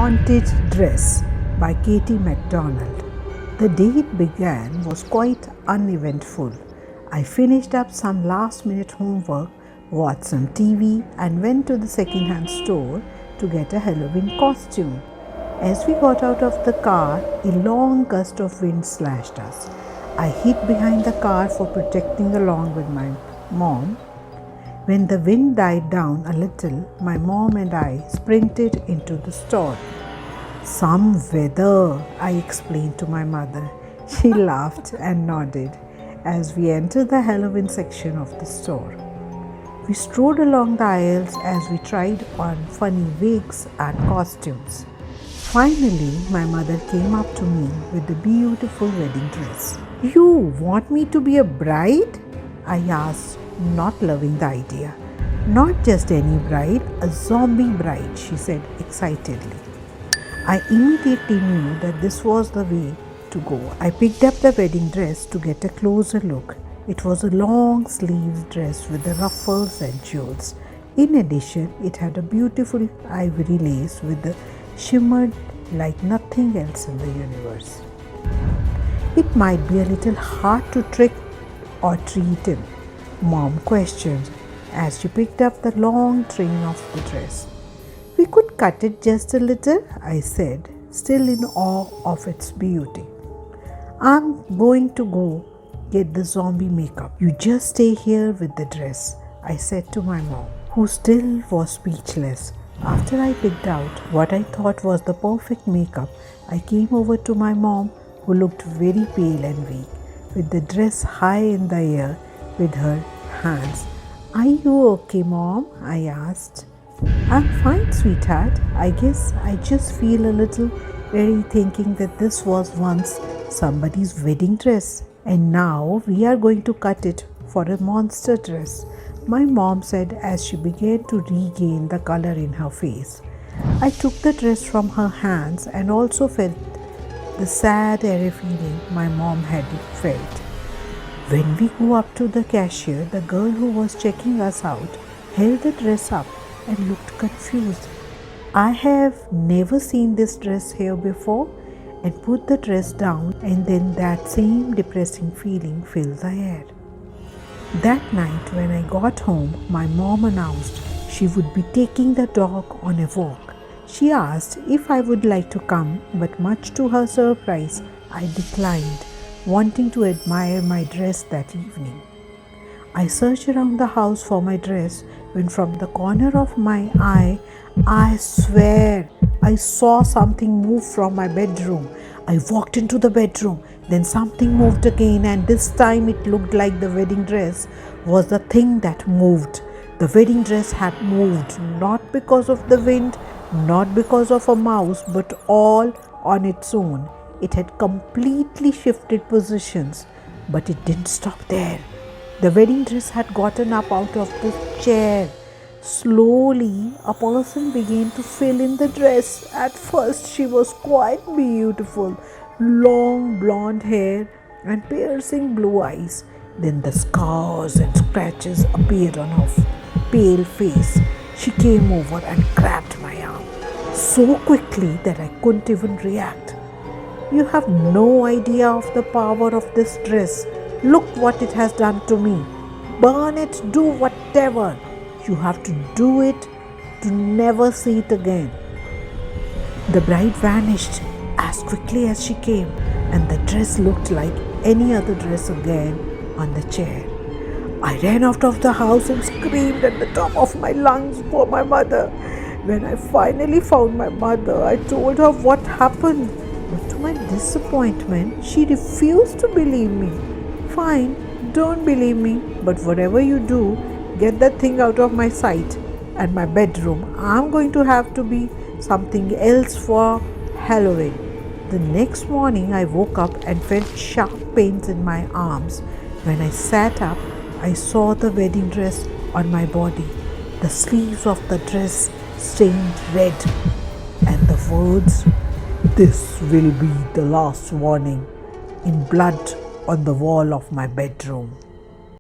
Haunted Dress by Katie MacDonald. The day it began was quite uneventful. I finished up some last-minute homework, watched some TV, and went to the second-hand store to get a Halloween costume. As we got out of the car, a long gust of wind slashed us. I hid behind the car for protecting along with my mom. When the wind died down a little, my mom and I sprinted into the store. "Some weather," I explained to my mother. She laughed and nodded as we entered the Halloween section of the store. We strode along the aisles as we tried on funny wigs and costumes. Finally, my mother came up to me with a beautiful wedding dress. "You want me to be a bride?" I asked, not loving the idea. "Not just any bride, a zombie bride," she said excitedly. I immediately knew that this was the way to go. I picked up the wedding dress to get a closer look. It was a long sleeved dress with the ruffles and jewels. In addition, it had a beautiful ivory lace with the shimmered like nothing else in the universe. "It might be a little hard to trick or treat in," Mom questioned as she picked up the long train of the dress. "We could cut it just a little," I said, still in awe of its beauty. "I'm going to go get the zombie makeup. You just stay here with the dress," I said to my mom, who still was speechless. After I picked out what I thought was the perfect makeup, I came over to my mom, who looked very pale and weak, with the dress high in the air with her hands. "Are you okay, Mom?" I asked. "I'm fine, sweetheart. I guess I just feel a little weary thinking that this was once somebody's wedding dress, and now we are going to cut it for a monster dress," my mom said as she began to regain the color in her face. I took the dress from her hands and also felt the sad, airy feeling my mom had felt. When we go up to the cashier, the girl who was checking us out held the dress up and looked confused. "I have never seen this dress here before," and put the dress down, and then that same depressing feeling filled the air. That night when I got home, my mom announced she would be taking the dog on a walk. She asked if I would like to come, but much to her surprise, I declined, wanting to admire my dress that evening. I searched around the house for my dress when from the corner of my eye, I swear, I saw something move from my bedroom. I walked into the bedroom, then something moved again, and this time it looked like the wedding dress was the thing that moved. The wedding dress had moved, not because of the wind, not because of a mouse, but all on its own. It had completely shifted positions, but it didn't stop there. The wedding dress had gotten up out of the chair. Slowly, a person began to fill in the dress. At first, she was quite beautiful, long blonde hair and piercing blue eyes. Then the scars and scratches appeared on her pale face. She came over and grabbed my arm so quickly that I couldn't even react. "You have no idea of the power of this dress. Look what it has done to me. Burn it, do whatever. You have to do it to never see it again." The bride vanished as quickly as she came, and the dress looked like any other dress again on the chair. I ran out of the house and screamed at the top of my lungs for my mother. When I finally found my mother, I told her what happened. But to my disappointment, she refused to believe me. "Fine, don't believe me, but whatever you do, get that thing out of my sight and my bedroom. I'm going to have to be something else for Halloween." The next morning, I woke up and felt sharp pains in my arms. When I sat up, I saw the wedding dress on my body. The sleeves of the dress stained red, and the words, "This will be the last warning," in blood on the wall of my bedroom.